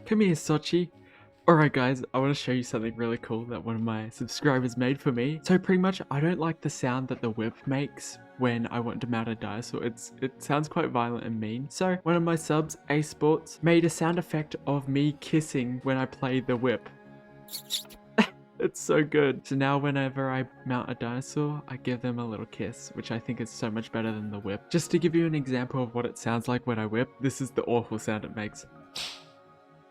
Come here, Sochi. Alright guys, I want to show you something really cool that one of my subscribers made for me. So pretty much, I don't like the sound that the whip makes when I want to mount a dinosaur. It sounds quite violent and mean. So one of my subs, A Sports, made a sound effect of me kissing when I play the whip. It's so good. So now whenever I mount a dinosaur, I give them a little kiss, which I think is so much better than the whip. Just to give you an example of what it sounds like when I whip, this is the awful sound it makes.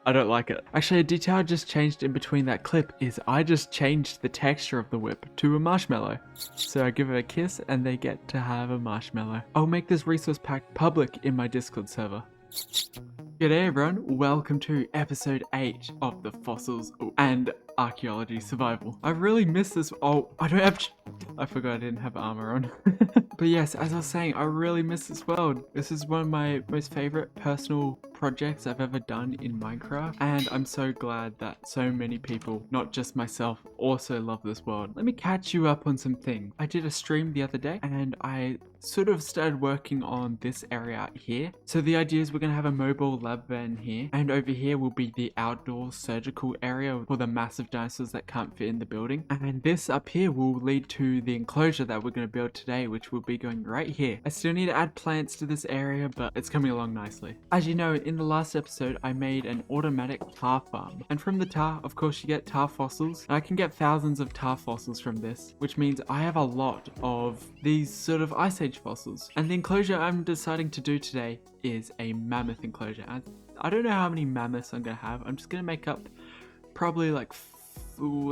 I don't like it. Actually, a detail I just changed in between that clip is I just changed the texture of the whip to a marshmallow. So I give it a kiss and they get to have a marshmallow. I'll make this resource pack public in my Discord server. G'day everyone, welcome to episode 8 of the Fossils and Archaeology Survival. I really missed this. Oh, I forgot I didn't have armor on. But yes, as I was saying, I really miss this world. This is one of my most favorite personal projects I've ever done in Minecraft, and I'm so glad that so many people, not just myself, also love this world. Let me catch you up on some things. I did a stream the other day and I sort of started working on this area out here. So the idea is we're going to have a mobile lab van here, and over here will be the outdoor surgical area for the massive dinosaurs that can't fit in the building. And this up here will lead to the enclosure that we're going to build today, which will be going right here. I still need to add plants to this area, but it's coming along nicely. As you know, in the last episode, I made an automatic tar farm. And from the tar, of course, you get tar fossils. And I can get thousands of tar fossils from this, which means I have a lot of these sort of ice age fossils. And the enclosure I'm deciding to do today is a mammoth enclosure. I don't know how many mammoths I'm going to have. I'm just going to make up probably like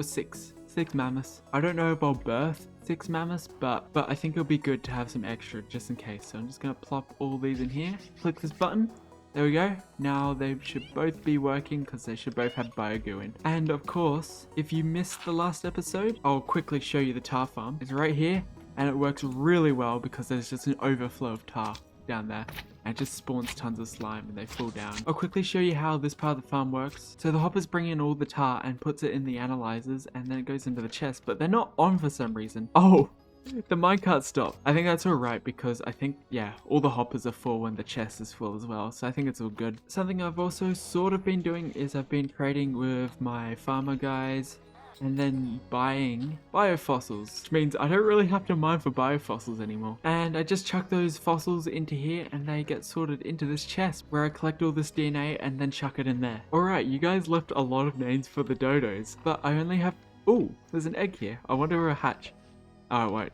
six mammoths. I don't know if I'll birth 6 mammoths, but I think it'll be good to have some extra just in case. So I'm just going to plop all these in here. Click this button. There we go. Now they should both be working because they should both have biogoo in. And of course, if you missed the last episode, I'll quickly show you the tar farm. It's right here and it works really well because there's just an overflow of tar down there. And it just spawns tons of slime and they fall down. I'll quickly show you how this part of the farm works. So the hoppers bring in all the tar and puts it in the analyzers and then it goes into the chest, but they're not on for some reason. Oh, the minecart stopped. I think that's alright because I think, yeah, all the hoppers are full and the chest is full as well. So I think it's all good. Something I've also sort of been doing is I've been trading with my farmer guys and then buying biofossils, which means I don't really have to mine for biofossils anymore. And I just chuck those fossils into here and they get sorted into this chest where I collect all this DNA and then chuck it in there. Alright, you guys left a lot of names for the dodos, but I only have... Ooh, there's an egg here. I wonder if it'll hatch. Oh, wait.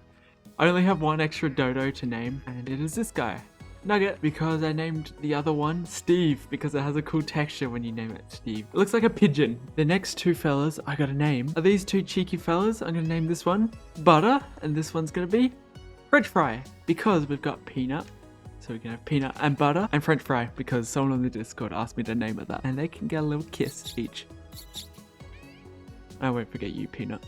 I only have one extra dodo to name, and it is this guy, Nugget, because I named the other one Steve, because it has a cool texture when you name it Steve. It looks like a pigeon. The next two fellas I gotta name are these two cheeky fellas. I'm gonna name this one Butter, and this one's gonna be French Fry, because we've got Peanut. So we can have Peanut and Butter, and French Fry, because someone on the Discord asked me to name it that. And they can get a little kiss each. I won't forget you, Peanut.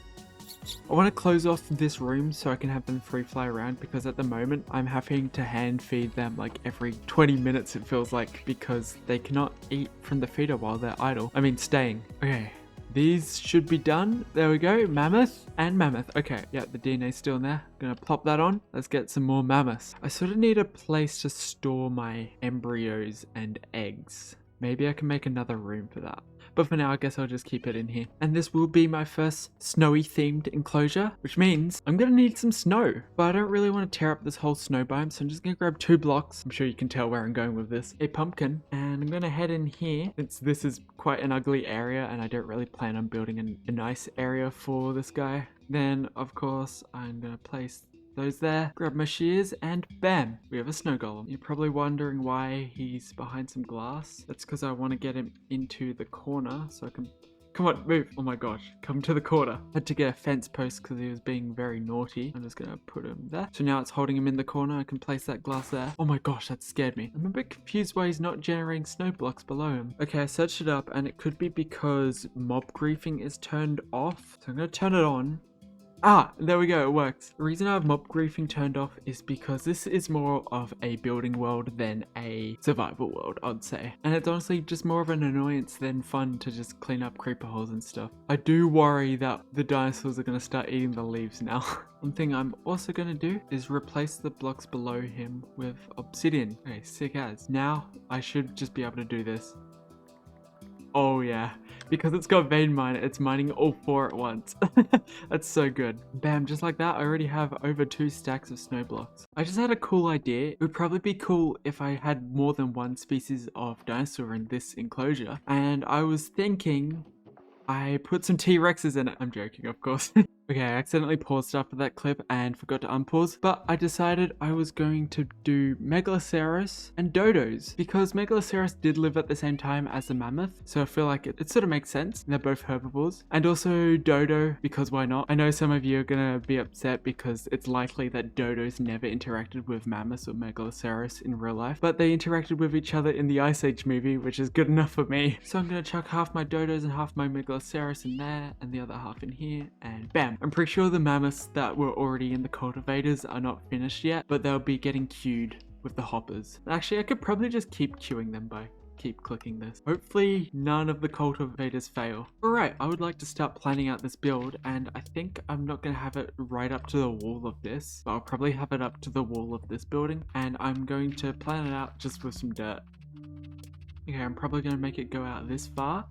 I want to close off this room so I can have them free fly around because at the moment I'm having to hand feed them like every 20 minutes it feels like because they cannot eat from the feeder while they're idle. I mean staying. Okay, these should be done. There we go, mammoth and mammoth. Okay, yeah, the DNA's still in there. Gonna plop that on. Let's get some more mammoths. I sort of need a place to store my embryos and eggs. Maybe I can make another room for that. But for now, I guess I'll just keep it in here. And this will be my first snowy themed enclosure, which means I'm gonna need some snow. But I don't really want to tear up this whole snow biome, so I'm just gonna grab 2 blocks. I'm sure you can tell where I'm going with this. A pumpkin, and I'm gonna head in here since this is quite an ugly area and I don't really plan on building a nice area for this guy. Then, of course, I'm gonna place those there, grab my shears, and bam, we have a snow golem. You're probably wondering why he's behind some glass. That's because I want to get him into the corner so I can... Come on, move. Oh my gosh, come to the corner. Had to get a fence post because he was being very naughty. I'm just going to put him there. So now it's holding him in the corner. I can place that glass there. Oh my gosh, that scared me. I'm a bit confused why he's not generating snow blocks below him. Okay, I searched it up and it could be because mob griefing is turned off. So I'm going to turn it on. Ah, there we go, it works. The reason I have mob griefing turned off is because this is more of a building world than a survival world, I'd say. And it's honestly just more of an annoyance than fun to just clean up creeper holes and stuff. I do worry that the dinosaurs are going to start eating the leaves now. One thing I'm also going to do is replace the blocks below him with obsidian. Okay, sick as. Now I should just be able to do this. Oh yeah, because it's got vein mine, it's mining all 4 at once. That's so good. Bam, just like that, I already have over 2 stacks of snow blocks. I just had a cool idea. It would probably be cool if I had more than one species of dinosaur in this enclosure. And I was thinking I put some T-Rexes in it. I'm joking, of course. Okay, I accidentally paused after that clip and forgot to unpause, but I decided I was going to do Megaloceros and dodos because Megaloceros did live at the same time as the mammoth, so I feel like it sort of makes sense. They're both herbivores. And also dodo, because why not? I know some of you are gonna be upset because it's likely that dodos never interacted with mammoths or Megaloceros in real life, but they interacted with each other in the Ice Age movie, which is good enough for me. So I'm gonna chuck half my dodos and half my Megaloceros in there and the other half in here, and bam. I'm pretty sure the mammoths that were already in the cultivators are not finished yet, but they'll be getting queued with the hoppers. Actually, I could probably just keep queuing them by keep clicking this. Hopefully none of the cultivators fail. Alright, I would like to start planning out this build, and I think I'm not going to have it right up to the wall of this, but I'll probably have it up to the wall of this building, and I'm going to plan it out just with some dirt. Okay, I'm probably going to make it go out this far.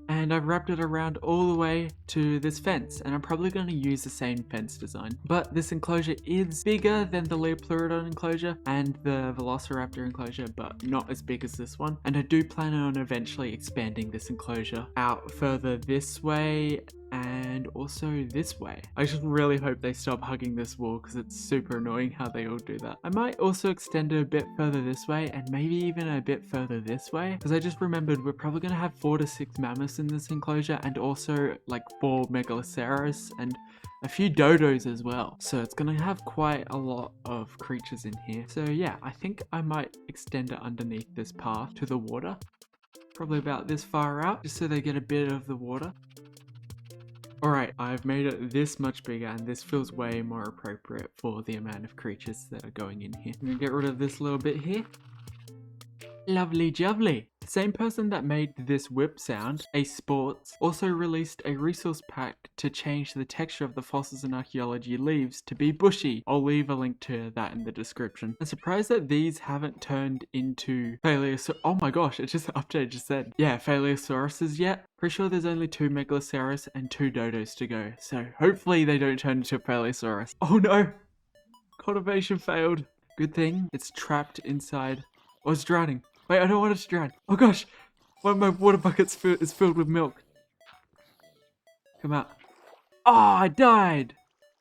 And I've wrapped it around all the way to this fence, and I'm probably going to use the same fence design. But this enclosure is bigger than the Leopleurodon enclosure and the Velociraptor enclosure, but not as big as this one. And I do plan on eventually expanding this enclosure out further this way and also this way. I just really hope they stop hugging this wall because it's super annoying how they all do that. I might also extend it a bit further this way and maybe even a bit further this way, because I just remembered we're probably going to have 4 to 6 mammoths in this enclosure and also like 4 Megaloceros and a few dodos as well. So it's going to have quite a lot of creatures in here. So yeah, I think I might extend it underneath this path to the water. Probably about this far out, just so they get a bit of the water. Alright, I've made it this much bigger and this feels way more appropriate for the amount of creatures that are going in here. I'm gonna get rid of this little bit here. Lovely jubbly. The same person that made this whip sound, Ace Sports, also released a resource pack to change the texture of the Fossils and Archaeology leaves to be bushy. I'll leave a link to that in the description. I'm surprised that these haven't turned into oh my gosh, it just updated just said. Yeah, Phaleosauruses yet. Pretty sure there's only 2 Megaloceros and 2 dodos to go. So hopefully they don't turn into a Phaleosaurus. Oh no! Cultivation failed. Good thing it's trapped inside. Oh, it's drowning. Wait, I don't want it to drown. Oh gosh, one of my water buckets is filled with milk. Come out. Oh, I died.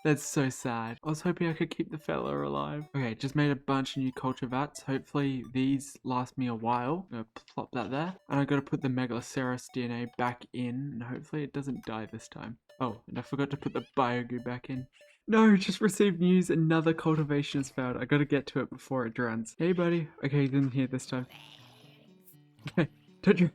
That's so sad. I was hoping I could keep the fella alive. Okay, just made a bunch of new culture vats. Hopefully these last me a while. I'm gonna plop that there. And I gotta put the Megaloceros DNA back in. And hopefully it doesn't die this time. Oh, and I forgot to put the biogoo back in. No, just received news. Another cultivation has failed. I gotta get to it before it drowns. Hey, buddy. Okay, he's in here this time. Okay, don't drown.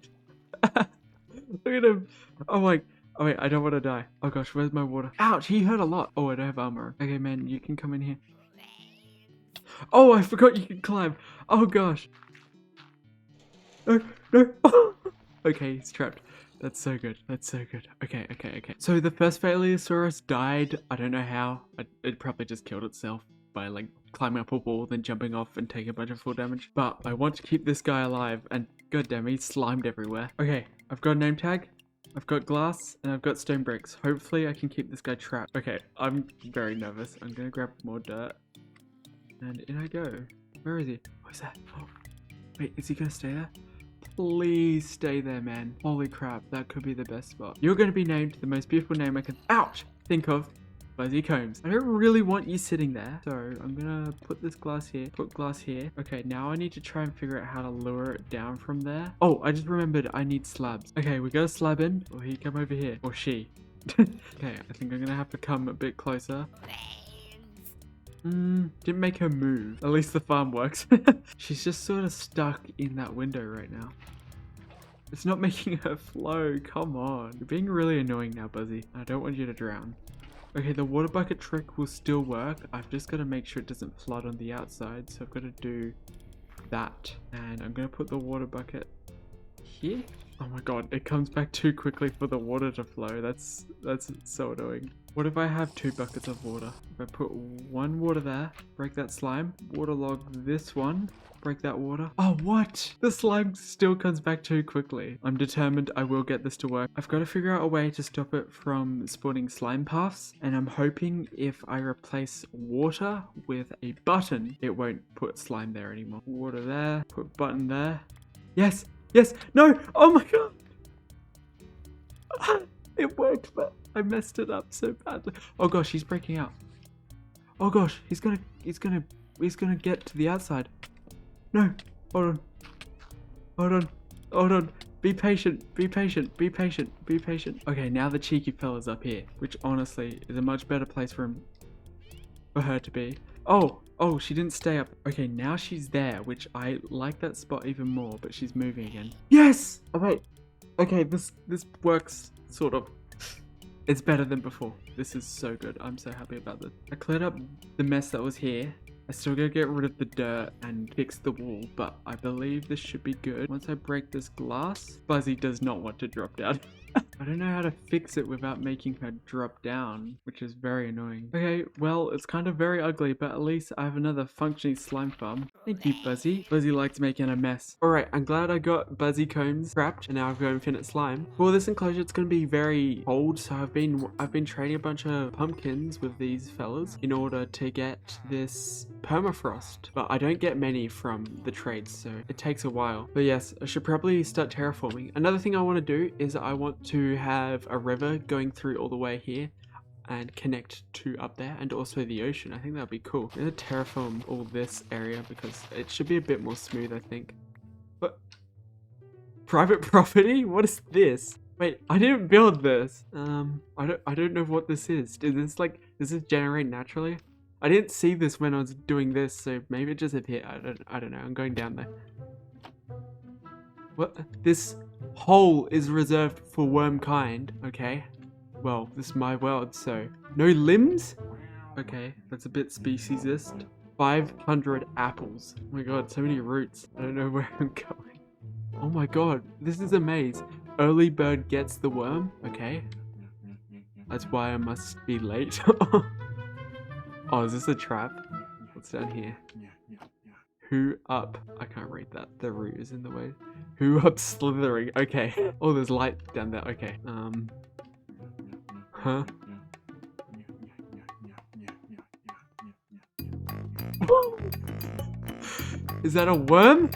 Look at him. Oh my. Oh wait, I don't want to die. Oh gosh, where's my water? Ouch, he hurt a lot. Oh, I don't have armor. Okay, man, you can come in here. Oh, I forgot you can climb. Oh gosh. No, no. Okay, he's trapped. That's so good. That's so good. Okay, okay, okay. So the first Phaleosaurus died. I don't know how. It probably just killed itself by like climbing up a wall, then jumping off and taking a bunch of full damage. But I want to keep this guy alive, and goddamn, he's slimed everywhere. Okay, I've got a name tag. I've got glass and I've got stone bricks. Hopefully I can keep this guy trapped. Okay, I'm very nervous. I'm gonna grab more dirt. And in I go. Where is he? What's that? Oh, wait, is he gonna stay there? Please stay there, man. Holy crap, that could be the best spot. You're gonna be named the most beautiful name I can, ouch, think of. Fuzzy combs. I don't really want you sitting there, so I'm gonna put this glass here, put glass here. Okay, now I need to try and figure out how to lure it down from there. Oh, I just remembered I need slabs. Okay, we got a slab in. Or he come over here, or she. Okay, I think I'm gonna have to come a bit closer. Didn't make her move. At least the farm works. She's just sort of stuck in that window right now. It's not making her flow. Come on. You're being really annoying now, Buzzy. I don't want you to drown. Okay, the water bucket trick will still work. I've just got to make sure it doesn't flood on the outside. So I've got to do that. And I'm going to put the water bucket here. Oh my god, it comes back too quickly for the water to flow. That's so annoying. What if I have 2 buckets of water? If I put 1 water there, break that slime, waterlog this one, break that water. Oh, what? The slime still comes back too quickly. I'm determined I will get this to work. I've got to figure out a way to stop it from spawning slime paths, and I'm hoping if I replace water with a button, it won't put slime there anymore. Water there, put button there. Yes, yes, no, oh my god. It worked, but I messed it up so badly. Oh gosh, he's breaking out. Oh gosh, he's gonna get to the outside. No, hold on. Be patient. Okay, now the cheeky fella's up here, which honestly is a much better place for her to be. Oh, she didn't stay up. Okay, now she's there, which I like that spot even more, but she's moving again. Yes! Oh wait. Okay, this works sort of. It's better than before. This is so good. I'm so happy about this. I cleared up the mess that was here. I still gotta get rid of the dirt and fix the wall, but I believe this should be good. Once I break this glass, Fuzzy does not want to drop down. I don't know how to fix it without making her drop down, which is very annoying. Okay, well, it's kind of very ugly, but at least I have another functioning slime farm. Thank you, Buzzy. Buzzy likes making a mess. Alright, I'm glad I got Buzzy combs trapped, and now I've got infinite slime. For this enclosure, it's going to be very cold, so I've been trading a bunch of pumpkins with these fellas in order to get this permafrost, but I don't get many from the trades, so it takes a while. But yes, I should probably start terraforming. Another thing I want to do is I want to have a river going through all the way here and connect to up there, and also the ocean. I think that'd be cool. I'm gonna terraform all this area because it should be a bit more smooth, I think. But private property? What is this? Wait, I didn't build this. I don't know what this is. Does this generate naturally? I didn't see this when I was doing this, so maybe it just appeared. I don't know. I'm going down there. What? This hole is reserved for worm kind. Okay. Well, this is my world, so no limbs? Okay, that's a bit speciesist. 500 apples. Oh my god, so many roots. I don't know where I'm going. Oh my god, this is a maze. Early bird gets the worm. Okay. That's why I must be late. Oh, is this a trap? What's down here? Who up? I can't read that. The root is in the way. Who up slithering? Okay. Oh, there's light down there. Okay. Huh? Is that a worm?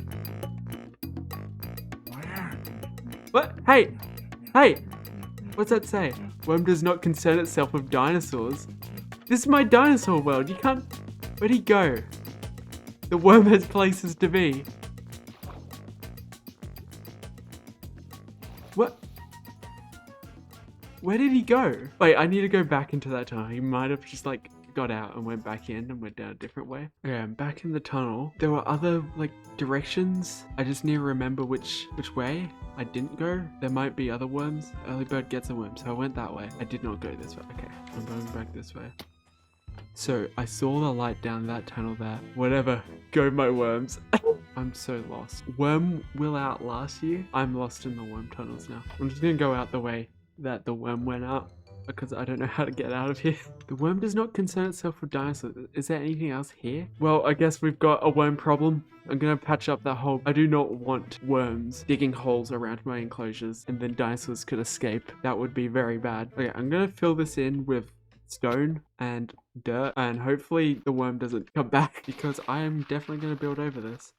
What? Hey! Hey! What's that say? Worm does not concern itself with dinosaurs. This is my dinosaur world. You can't... Where'd he go? The worm has places to be. What? Where did he go? Wait, I need to go back into that tunnel. He might have just like got out and went back in and went down a different way. Okay, I'm back in the tunnel. There were other like directions. I just need to remember which way I didn't go. There might be other worms. Early bird gets a worm, so I went that way. I did not go this way. Okay, I'm going back this way. So I saw the light down that tunnel there. Whatever, go my worms. I'm so lost. Worm will outlast you. I'm lost in the worm tunnels now. I'm just gonna go out the way that the worm went out because I don't know how to get out of here. The worm does not concern itself with dinosaurs. Is there anything else here? Well, I guess we've got a worm problem. I'm gonna patch up that hole. I do not want worms digging holes around my enclosures and then dinosaurs could escape. That would be very bad. Okay, I'm gonna fill this in with stone and dirt, and hopefully the worm doesn't come back because I am definitely going to build over this.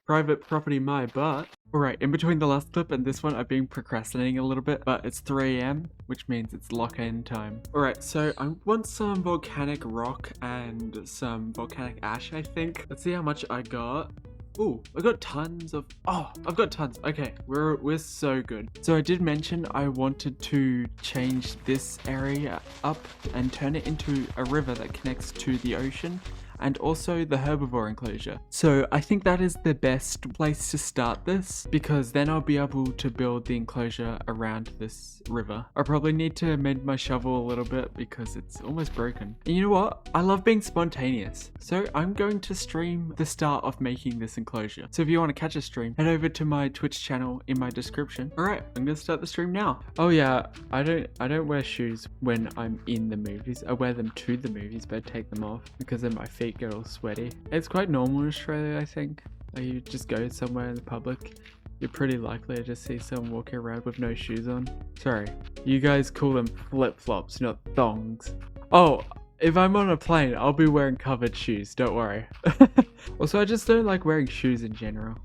Private property my butt. Alright, in between the last clip and this one I've been procrastinating a little bit, but it's 3 AM, which means it's lock-in time. Alright, so I want some volcanic rock and some volcanic ash, I think. Let's see how much I got. Ooh, I got tons of... Oh, I've got tons. Okay, we're so good. So I did mention I wanted to change this area up and turn it into a river that connects to the ocean. and also the herbivore enclosure. So I think that is the best place to start this, because then I'll be able to build the enclosure around this river. I probably need to mend my shovel a little bit because it's almost broken. And you know what? I love being spontaneous. So I'm going to stream the start of making this enclosure. So if you want to catch a stream, head over to my Twitch channel in my description. All right, I'm gonna start the stream now. Oh yeah, I don't wear shoes when I'm in the movies. I wear them to the movies, but I take them off because then my feet get all sweaty. It's quite normal in Australia, I think. Like, you just go somewhere in the public, you're pretty likely to just see someone walking around with no shoes on. Sorry, you guys call them flip-flops, not thongs. Oh, if I'm on a plane, I'll be wearing covered shoes, don't worry. Also, I just don't like wearing shoes in general.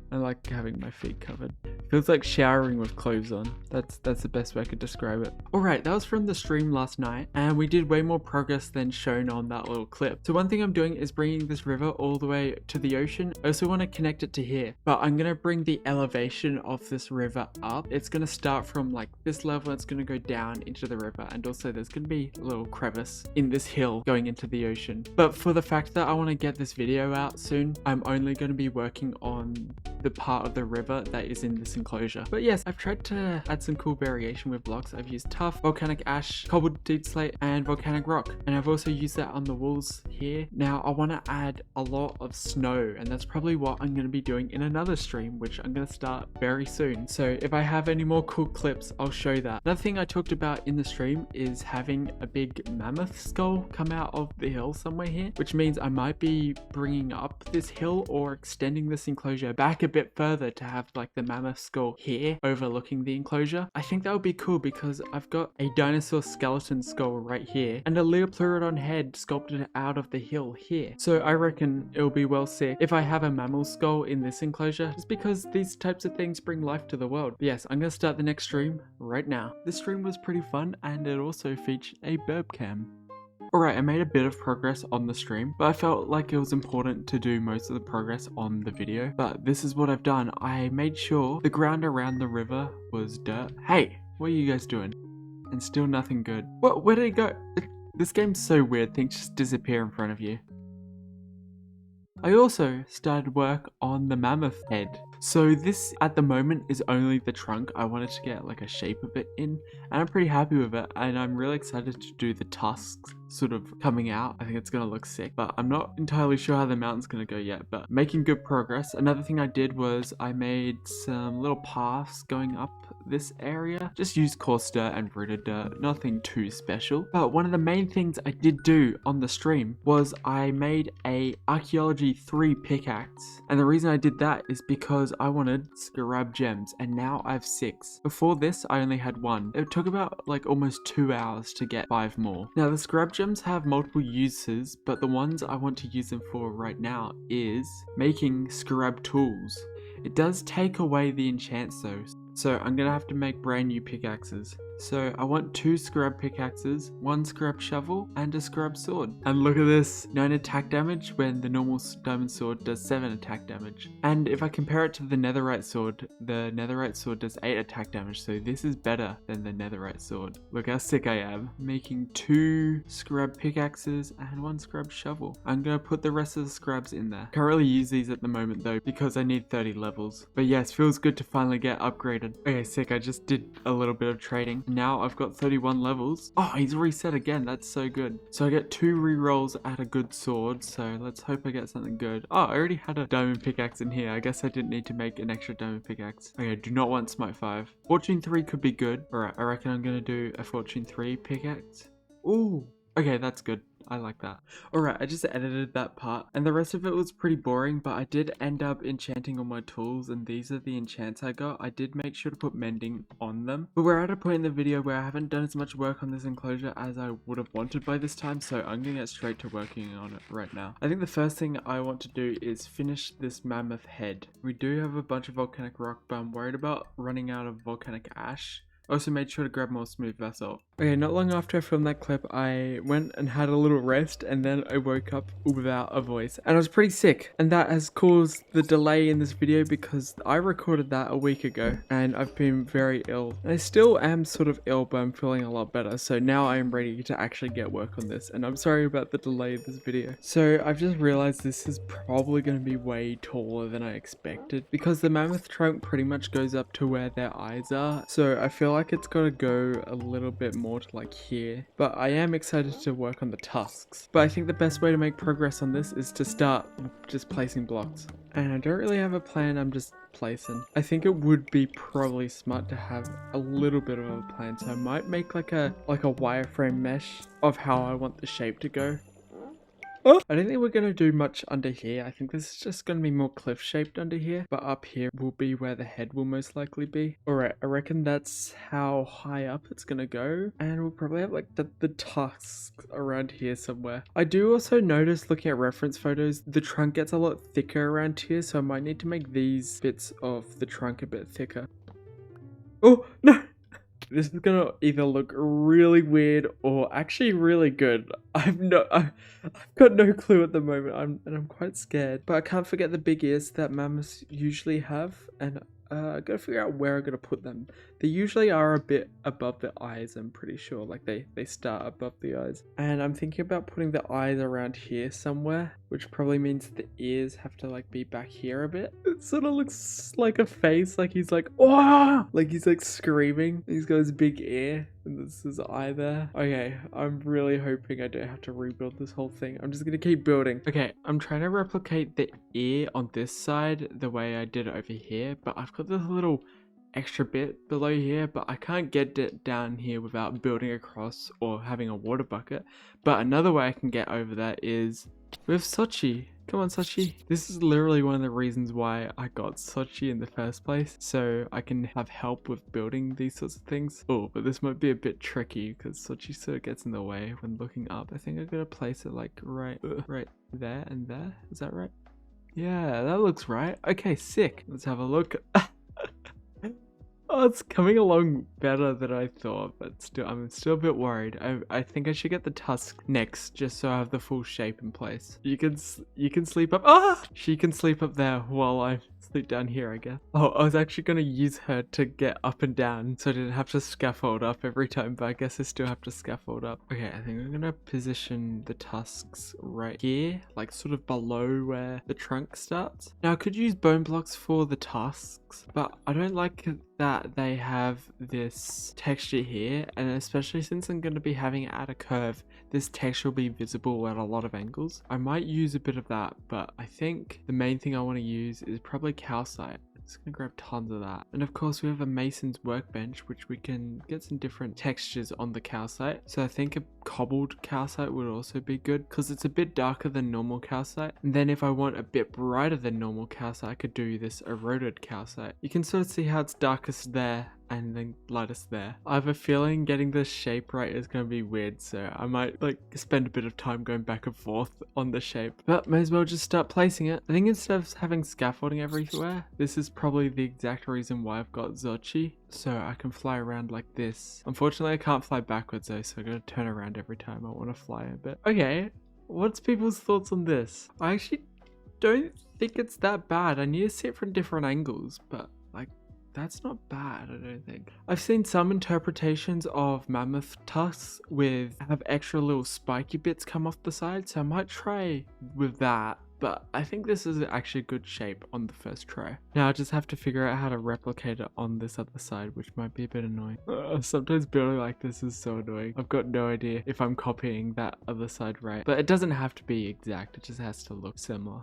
I like having my feet covered. Feels like showering with clothes on. That's the best way I could describe it. Alright, that was from the stream last night, and we did way more progress than shown on that little clip. So one thing I'm doing is bringing this river all the way to the ocean. I also want to connect it to here, but I'm going to bring the elevation of this river up. It's going to start from like this level, it's going to go down into the river, and also there's going to be a little crevice in this hill going into the ocean. But for the fact that I want to get this video out soon, I'm only going to be working on the part of the river that is in this enclosure. But yes, I've tried to add some cool variation with blocks. I've used tuff, volcanic ash, cobbled deep slate, and volcanic rock, and I've also used that on the walls here. Now I want to add a lot of snow, and that's probably what I'm going to be doing in another stream, which I'm going to start very soon. So if I have any more cool clips, I'll show that. Another thing I talked about in the stream is having a big mammoth skull come out of the hill somewhere here, which means I might be bringing up this hill or extending this enclosure back a bit further to have like the mammoth skull here overlooking the enclosure. I think that would be cool because I've got a dinosaur skeleton skull right here and a Leopleurodon head sculpted out of the hill here. So I reckon it'll be well sick if I have a mammal skull in this enclosure, just because these types of things bring life to the world. But yes, I'm gonna start the next stream right now. This stream was pretty fun, and it also featured a burb cam. Alright, I made a bit of progress on the stream, but I felt like it was important to do most of the progress on the video. But this is what I've done. I made sure the ground around the river was dirt. Hey, what are you guys doing? And still nothing good. What? Where did it go? This game's so weird, things just disappear in front of you. I also started work on the mammoth head. So this at the moment is only the trunk. I wanted to get like a shape of it in, and I'm pretty happy with it, and I'm really excited to do the tusks sort of coming out. I think it's gonna look sick, but I'm not entirely sure how the mountain's gonna go yet, but making good progress. Another thing I did was I made some little paths going up this area. Just used coarse dirt and rooted dirt, nothing too special. But one of the main things I did do on the stream was I made a Archaeology 3 pickaxe, and the reason I did that is because I wanted scarab gems, and now I have 6. Before this I only had 1. It took about like almost 2 hours to get 5 more. Now the scarab gems have multiple uses, but the ones I want to use them for right now is making scarab tools. It does take away the enchants though, so I'm gonna have to make brand new pickaxes. So I want 2 scarab pickaxes, 1 scarab shovel, and a scarab sword. And look at this, 9 attack damage when the normal diamond sword does 7 attack damage. And if I compare it to the netherite sword does 8 attack damage, so this is better than the netherite sword. Look how sick I am, making 2 scarab pickaxes and 1 scarab shovel. I'm gonna put the rest of the scarabs in there. Can't really use these at the moment though, because I need 30 levels. But yes, feels good to finally get upgraded. Okay, sick, I just did a little bit of trading. Now I've got 31 levels. Oh, he's reset again. That's so good. So I get 2 rerolls at a good sword. So let's hope I get something good. Oh, I already had a diamond pickaxe in here. I guess I didn't need to make an extra diamond pickaxe. Okay, do not want smite 5. Fortune 3 could be good. Alright, I reckon I'm gonna do a fortune 3 pickaxe. Ooh. Okay, that's good. I like that. Alright, I just edited that part, and the rest of it was pretty boring, but I did end up enchanting all my tools, and these are the enchants I got. I did make sure to put mending on them, but we're at a point in the video where I haven't done as much work on this enclosure as I would have wanted by this time, so I'm gonna get straight to working on it right now. I think the first thing I want to do is finish this mammoth head. We do have a bunch of volcanic rock, but I'm worried about running out of volcanic ash. Also made sure to grab more smooth basalt. Okay, not long after I filmed that clip, I went and had a little rest, and then I woke up without a voice. And I was pretty sick, and that has caused the delay in this video because I recorded that a week ago, and I've been very ill. And I still am sort of ill, but I'm feeling a lot better, so now I am ready to actually get work on this, and I'm sorry about the delay of this video. So I've just realized this is probably going to be way taller than I expected, because the mammoth trunk pretty much goes up to where their eyes are, so I feel like it's got to go a little bit more to like here. But I am excited to work on the tusks. But I think the best way to make progress on this is to start just placing blocks. And I don't really have a plan, I'm just placing. I think it would be probably smart to have a little bit of a plan, so I might make like a wireframe mesh of how I want the shape to go. Oh, I don't think we're going to do much under here. I think this is just going to be more cliff shaped under here, but up here will be where the head will most likely be. Alright, I reckon that's how high up it's going to go, and we'll probably have like the tusks around here somewhere. I do also notice, looking at reference photos, the trunk gets a lot thicker around here, so I might need to make these bits of the trunk a bit thicker. Oh, no! This is gonna either look really weird or actually really good. I've got no clue at the moment. I'm quite scared. But I can't forget the big ears that mammoths usually have, and I gotta figure out where I'm gonna put them. They usually are a bit above the eyes, I'm pretty sure. Like they start above the eyes. And I'm thinking about putting the eyes around here somewhere, which probably means the ears have to like be back here a bit. It sort of looks like a face, like he's like, oh, like he's like screaming. He's got his big ear, and this is eye there. Okay, I'm really hoping I don't have to rebuild this whole thing. I'm just gonna keep building. Okay, I'm trying to replicate the ear on this side the way I did over here, but I've got this little extra bit below here, but I can't get it down here without building across or having a water bucket. But another way I can get over that is with Sochi. Come on, Sochi. This is literally one of the reasons why I got Sochi in the first place, so I can have help with building these sorts of things. Oh, but this might be a bit tricky because Sochi sort of gets in the way when looking up. I think I'm gonna place it like right there and there. Is that right? Yeah, that looks right. Okay, sick. Let's have a look. Oh, it's coming along better than I thought, but still, I'm still a bit worried. I think I should get the tusk next, just so I have the full shape in place. You can sleep up. Ah! She can sleep up there while I sleep down here, I guess. Oh, I was actually gonna use her to get up and down, so I didn't have to scaffold up every time, but I guess I still have to scaffold up. Okay, I think I'm gonna position the tusks right here, like sort of below where the trunk starts. Now, I could use bone blocks for the tusks, but I don't like that they have this texture here, and especially since I'm going to be having it at a curve, this texture will be visible at a lot of angles. I might use a bit of that, but I think the main thing I want to use is probably calcite. Just gonna grab tons of that. And of course we have a mason's workbench, which we can get some different textures on the calcite. So I think a cobbled calcite would also be good because it's a bit darker than normal calcite. And then if I want a bit brighter than normal calcite, I could do this eroded calcite. You can sort of see how it's darkest there and then lightest there. I have a feeling getting the shape right is going to be weird, so I might like spend a bit of time going back and forth on the shape, but may as well just start placing it. I think instead of having scaffolding everywhere, this is probably the exact reason why I've got Zochi, so I can fly around like this. Unfortunately I can't fly backwards though, so I gotta turn around every time I want to fly a bit. Okay, what's people's thoughts on this? I actually don't think it's that bad. I need to see it from different angles, but like that's not bad, I don't think. I've seen some interpretations of mammoth tusks have extra little spiky bits come off the side, so I might try with that. But I think this is actually a good shape on the first try. Now I just have to figure out how to replicate it on this other side, which might be a bit annoying. Sometimes building like this is so annoying. I've got no idea if I'm copying that other side right. But it doesn't have to be exact, it just has to look similar.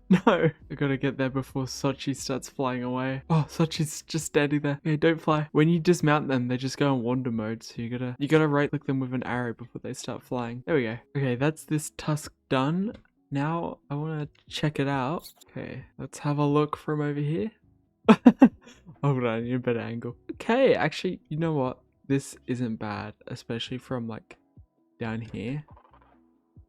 No, I gotta get there before Sochi starts flying away. Oh, Sochi's just standing there. Okay, don't fly. When you dismount them, they just go in wander mode, so you gotta right click them with an arrow before they start flying. There we go. Okay, that's this tusk done. Now I wanna check it out. Okay, let's have a look from over here. Hold on, I need a better angle. Okay, actually, you know what? This isn't bad, especially from like down here.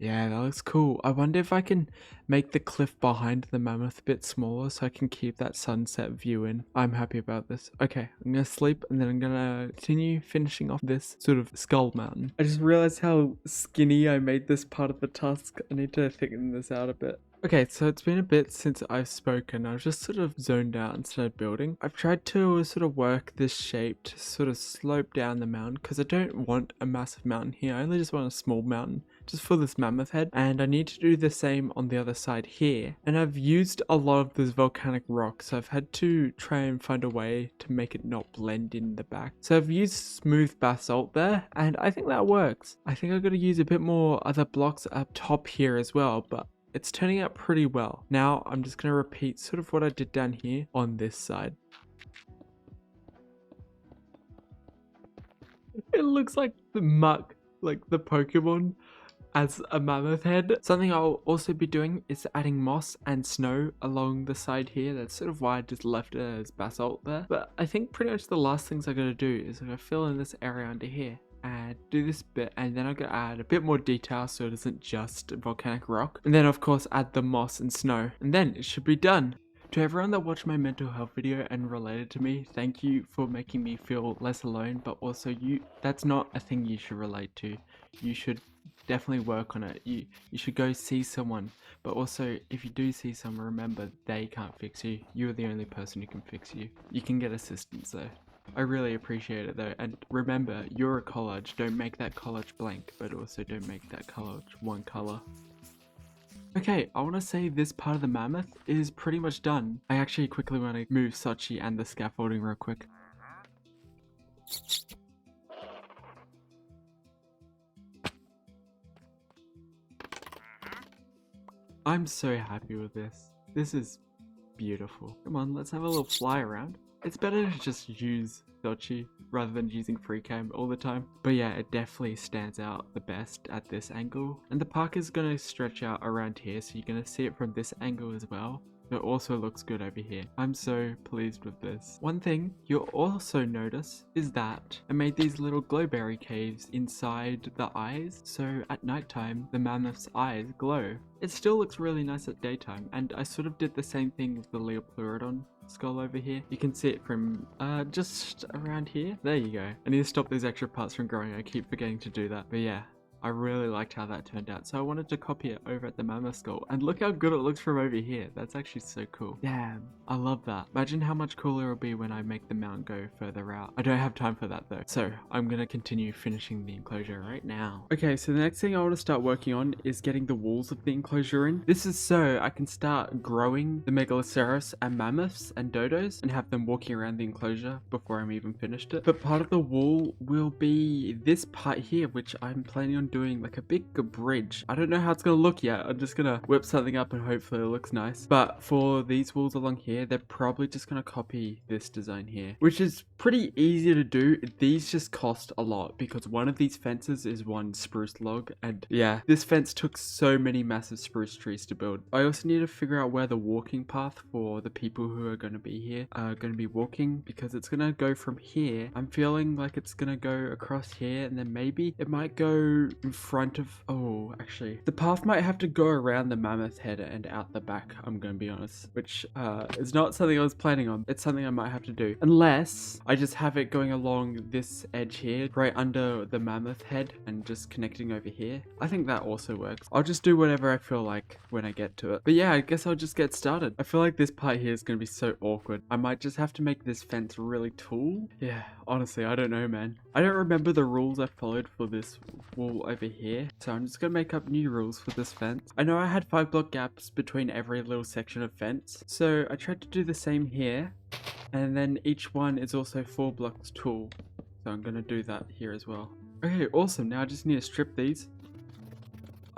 Yeah, that looks cool. I wonder if I can make the cliff behind the mammoth a bit smaller so I can keep that sunset view in. I'm happy about this. Okay, I'm gonna sleep and then I'm gonna continue finishing off this sort of skull mountain. I just realized how skinny I made this part of the tusk. I need to thicken this out a bit. Okay, so it's been a bit since I've spoken. I was just sort of zoned out and started building. I've tried to sort of work this shape to sort of slope down the mountain because I don't want a massive mountain here. I only just want a small mountain just for this mammoth head, and I need to do the same on the other side here. And I've used a lot of this volcanic rock, so I've had to try and find a way to make it not blend in the back. So I've used smooth basalt there, and I think that works. I think I've got to use a bit more other blocks up top here as well, but it's turning out pretty well. Now I'm just going to repeat sort of what I did down here on this side. It looks like the muck, like the Pokemon as a mammoth head. Something I'll also be doing is adding moss and snow along the side here. That's sort of why I just left it as basalt there. But I think pretty much the last things I'm going to do is I'm going to fill in this area under here and do this bit, and then I'm going to add a bit more detail so it isn't just volcanic rock, and then of course add the moss and snow, and then it should be done. To everyone that watched my mental health video and related to me, thank you for making me feel less alone, but also that's not a thing you should relate to. You should definitely work on it. You should go see someone, but also if you do see someone, remember they can't fix you. You're the only person who can fix you. You can get assistance though. I really appreciate it though, and remember, you're a collage. Don't make that collage blank, but also don't make that collage one color. Okay, I want to say this part of the mammoth is pretty much done. I actually quickly want to move Sochi and the scaffolding real quick. I'm so happy with this. This is beautiful. Come on, let's have a little fly around. It's better to just use Sochi rather than using free cam all the time. But yeah, it definitely stands out the best at this angle. And the park is going to stretch out around here, so you're going to see it from this angle as well. It also looks good over here. I'm so pleased with this. One thing you'll also notice is that I made these little glowberry caves inside the eyes, so at nighttime the mammoth's eyes glow. It still looks really nice at daytime, and I sort of did the same thing with the Leopleurodon skull over here. You can see it from just around here. There you go. I need to stop these extra parts from growing. I keep forgetting to do that, but yeah. I really liked how that turned out, so I wanted to copy it over at the mammoth skull, and look how good it looks from over here. That's actually so cool. Damn, I love that. Imagine how much cooler it'll be when I make the mountain go further out. I don't have time for that though, so I'm gonna continue finishing the enclosure right now. Okay, so the next thing I want to start working on is getting the walls of the enclosure in. This is so I can start growing the megaloceros and mammoths and dodos and have them walking around the enclosure before I'm even finished it. But part of the wall will be this part here, which I'm planning on doing like a big bridge. I don't know how it's gonna look yet. I'm just gonna whip something up and hopefully it looks nice. But for these walls along here, they're probably just gonna copy this design here, which is pretty easy to do. These just cost a lot because one of these fences is one spruce log, and yeah, this fence took so many massive spruce trees to build. I also need to figure out where the walking path for the people who are going to be here are going to be walking, because it's going to go from here. I'm feeling like it's going to go across here, and then maybe it might go in front of, oh, actually the path might have to go around the mammoth head and out the back, I'm gonna be honest, which is not something I was planning on. It's something I might have to do, unless I just have it going along this edge here right under the mammoth head and just connecting over here. I think that also works. I'll just do whatever I feel like when I get to it. But yeah, I guess I'll just get started. I feel like this part here is gonna be so awkward. I might just have to make this fence really tall. Yeah, honestly, I don't know, man. I don't remember the rules I followed for this wall over here, so I'm just gonna make up new rules for this fence. I know I had 5 block gaps between every little section of fence, so I tried to do the same here, and then each one is also 4 blocks tall, so I'm gonna do that here as well. Okay, awesome. Now I just need to strip these.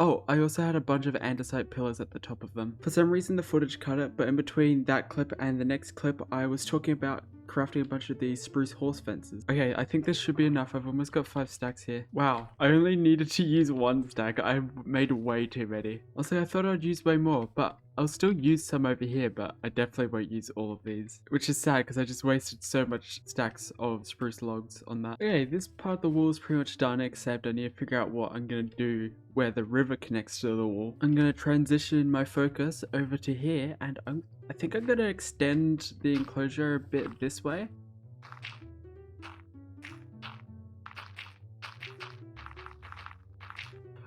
Oh, I also had a bunch of andesite pillars at the top of them. For some reason the footage cut it, but in between that clip and the next clip I was talking about crafting a bunch of these spruce horse fences. Okay, I think this should be enough. I've almost got 5 stacks here. Wow, I only needed to use 1 stack. I made way too many. Also, I thought I'd use way more, but I'll still use some over here, but I definitely won't use all of these, which is sad because I just wasted so much stacks of spruce logs on that. Okay, this part of the wall is pretty much done, except I need to figure out what I'm gonna do where the river connects to the wall. I'm gonna transition my focus over to here, and I think I'm gonna extend the enclosure a bit this way.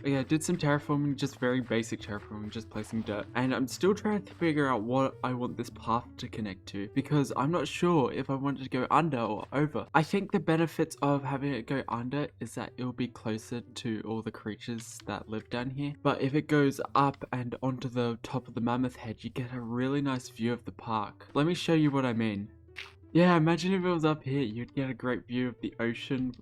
Yeah, I did some terraforming, just very basic terraforming, just placing dirt. And I'm still trying to figure out what I want this path to connect to, because I'm not sure if I want it to go under or over. I think the benefits of having it go under is that it'll be closer to all the creatures that live down here. But if it goes up and onto the top of the mammoth head, you get a really nice view of the park. Let me show you what I mean. Yeah, imagine if it was up here, you'd get a great view of the ocean.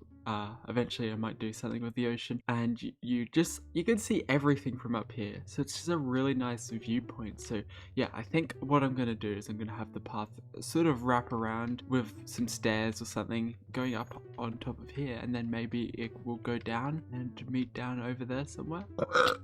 Eventually I might do something with the ocean, and you can see everything from up here, so it's just a really nice viewpoint. So yeah, I think what I'm gonna do is I'm gonna have the path sort of wrap around with some stairs or something going up on top of here, and then maybe it will go down and meet down over there somewhere.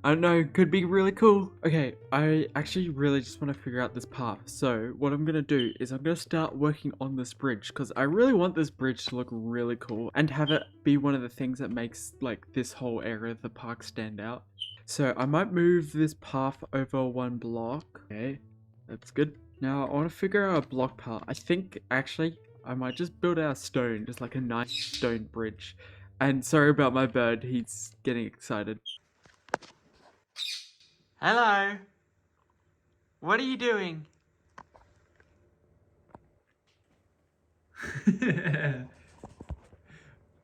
I don't know, could be really cool. Okay, I actually really just want to figure out this path, so what I'm gonna do is I'm gonna start working on this bridge, because I really want this bridge to look really cool and have it be one of the things that makes like this whole area of the park stand out. So I might move this path over one block. Okay, that's good. Now I want to figure out a block path. I think actually I might just build out stone, just like a nice stone bridge. And sorry about my bird, he's getting excited. Hello. What are you doing?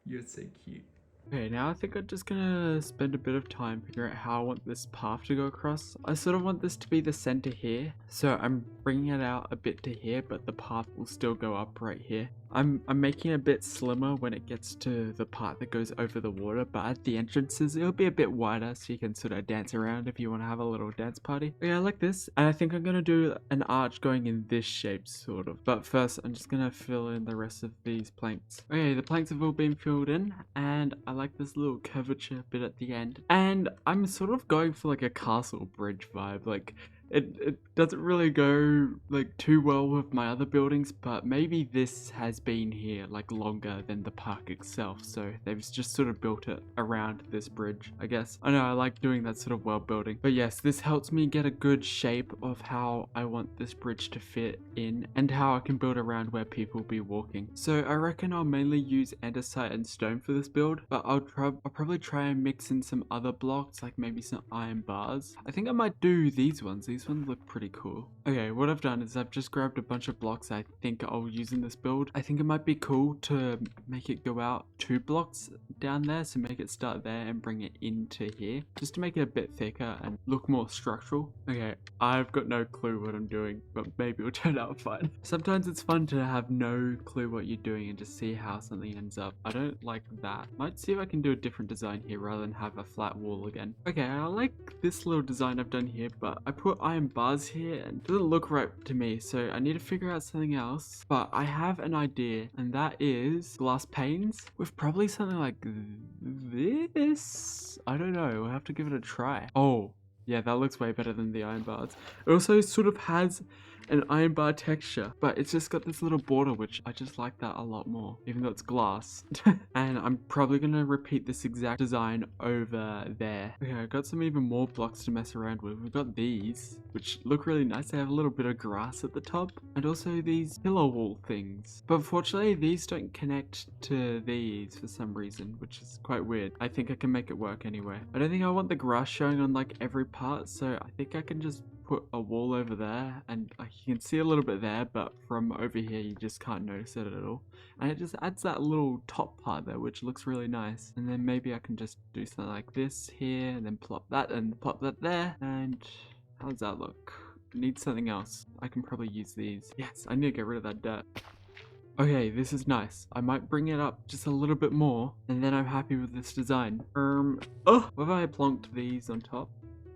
You're so cute. Okay, now I think I'm just gonna spend a bit of time figuring out how I want this path to go across. I sort of want this to be the center here, so I'm bringing it out a bit to here, but the path will still go up right here. I'm making it a bit slimmer when it gets to the part that goes over the water, but at the entrances it'll be a bit wider so you can sort of dance around if you want to have a little dance party. Yeah, I like this, and I think I'm gonna do an arch going in this shape sort of, but first I'm just gonna fill in the rest of these planks. Okay, the planks have all been filled in, and I like this little curvature bit at the end, and I'm sort of going for like a castle bridge vibe. Like it doesn't really go like too well with my other buildings, but maybe this has been here like longer than the park itself, so they've just sort of built it around this bridge, I guess. I know I like doing that sort of world building, but yes, this helps me get a good shape of how I want this bridge to fit in and how I can build around where people will be walking. So I reckon I'll mainly use andesite and stone for this build, but I'll probably try and mix in some other blocks, like maybe some iron bars. I think I might do these ones. These ones look pretty cool. Okay, what I've done is I've just grabbed a bunch of blocks I think I'll use in this build. I think it might be cool to make it go out 2 blocks down there, so make it start there and bring it into here, just to make it a bit thicker and look more structural. Okay, I've got no clue what I'm doing, but maybe it'll turn out fine. Sometimes it's fun to have no clue what you're doing and just see how something ends up. I don't like that. Might see if I can do a different design here rather than have a flat wall again. Okay, I like this little design I've done here, but I put iron bars here and it doesn't look right to me, so I need to figure out something else. But I have an idea, and that is glass panes with probably something like this. I don't know, we'll have to give it a try. Oh yeah, that looks way better than the iron bars. It also sort of has an iron bar texture, but it's just got this little border, which I just like that a lot more, even though it's glass. And I'm probably gonna repeat this exact design over there. Okay, I got some even more blocks to mess around with. We've got these, which look really nice. They have a little bit of grass at the top, and also these pillar wall things. But unfortunately, these don't connect to these for some reason, which is quite weird. I think I can make it work anyway. I don't think I want the grass showing on like every part, so I think I can just put a wall over there, and like you can see a little bit there, but from over here you just can't notice it at all, and it just adds that little top part there, which looks really nice. And then maybe I can just do something like this here, and then plop that and plop that there. And how does that look? Need something else. I can probably use these. Yes, I need to get rid of that dirt. Okay, this is nice. I might bring it up just a little bit more, and then I'm happy with this design. Oh, what if I plonked these on top?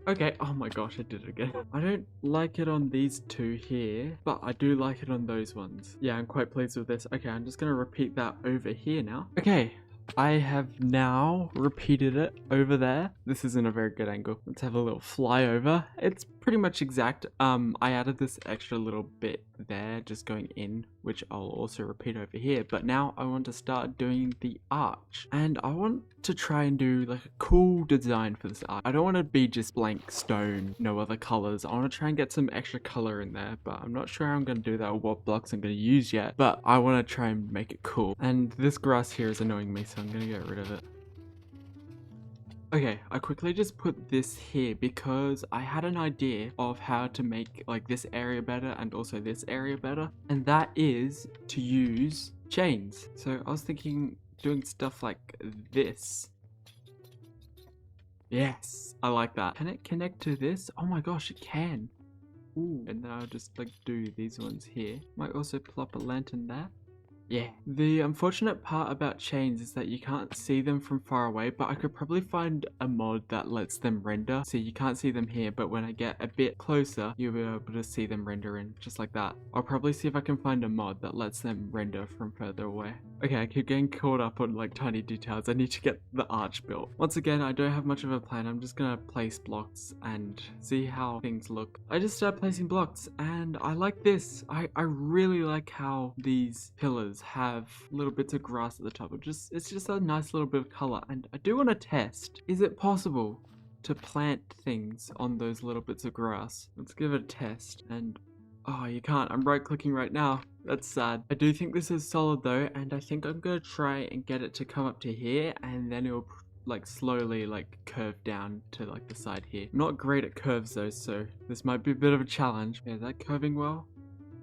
Okay, oh my gosh, I did it again. I don't like it on these two here, but I do like it on those ones. Yeah, I'm quite pleased with this. Okay, I'm just gonna repeat that over here now. Okay, I have now repeated it over there. This isn't a very good angle. Let's have a little flyover. It's pretty much exact. I added this extra little bit there just going in, which I'll also repeat over here. But now I want to start doing the arch, and I want to try and do like a cool design for this arch. I don't want to be just blank stone, no other colors. I want to try and get some extra color in there, but I'm not sure how I'm going to do that or what blocks I'm going to use yet. But I want to try and make it cool. And this grass here is annoying me, so I'm going to get rid of it. Okay, I quickly just put this here because I had an idea of how to make like this area better and also this area better, and that is to use chains. So I was thinking doing stuff like this. Yes, I like that. Can it connect to this? Oh my gosh, it can. Ooh, and then I'll just like do these ones here. Might also plop a lantern there. Yeah. The unfortunate part about chains is that you can't see them from far away, but I could probably find a mod that lets them render. So you can't see them here, but when I get a bit closer, you'll be able to see them render in, just like that. I'll probably see if I can find a mod that lets them render from further away. Okay, I keep getting caught up on like tiny details. I need to get the arch built. Once again, I don't have much of a plan. I'm just gonna place blocks and see how things look. I just started placing blocks and I like this. I really like how these pillars have little bits of grass at the top. It's just a nice little bit of color, and I do want to test, is it possible to plant things on those little bits of grass? Let's give it a test. And oh, you can't. I'm right clicking right now. That's sad. I do think this is solid though, and I think I'm gonna try and get it to come up to here, and then it'll like slowly like curve down to like the side here. I'm not great at curves though, so this might be a bit of a challenge. Okay, is that curving well?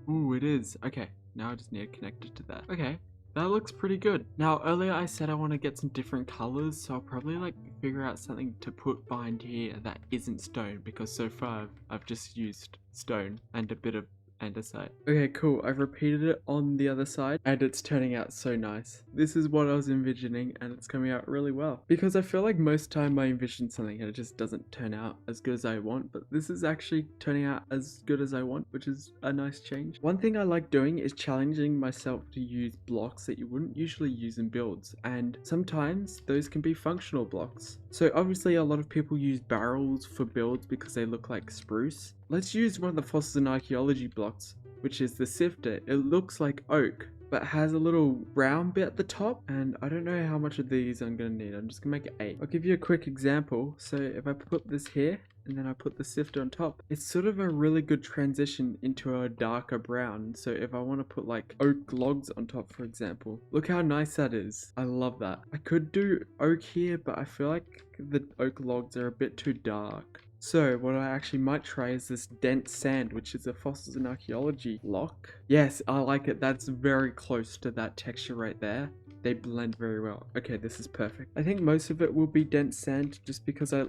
Ooh, it is. Okay. Now I just need to connect it to that. Okay, that looks pretty good. Now, earlier I said I want to get some different colors, so I'll probably like figure out something to put behind here that isn't stone, because so far I've just used stone and a bit of andesite. Okay, cool. I've repeated it on the other side and it's turning out so nice. This is what I was envisioning and it's coming out really well. Because I feel like most time I envision something and it just doesn't turn out as good as I want, but this is actually turning out as good as I want, which is a nice change. One thing I like doing is challenging myself to use blocks that you wouldn't usually use in builds, and sometimes those can be functional blocks. So obviously a lot of people use barrels for builds because they look like spruce. Let's use one of the Fossils and Archaeology blocks, which is the sifter. It looks like oak, but has a little round bit at the top, and I don't know how much of these I'm gonna need. I'm just gonna make it 8. I'll give you a quick example. So if I put this here, and then I put the sifter on top, it's sort of a really good transition into a darker brown. So if I want to put like oak logs on top, for example, look how nice that is. I love that. I could do oak here, but I feel like the oak logs are a bit too dark. So what I actually might try is this dense sand, which is a Fossils and Archaeology block. Yes, I like it. That's very close to that texture right there. They blend very well. Okay, this is perfect. I think most of it will be dense sand just because I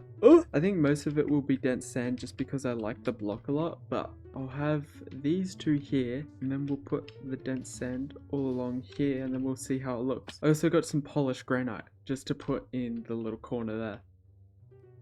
like the block a lot, but I'll have these two here, and then we'll put the dense sand all along here, and then we'll see how it looks. I also got some polished granite just to put in the little corner there.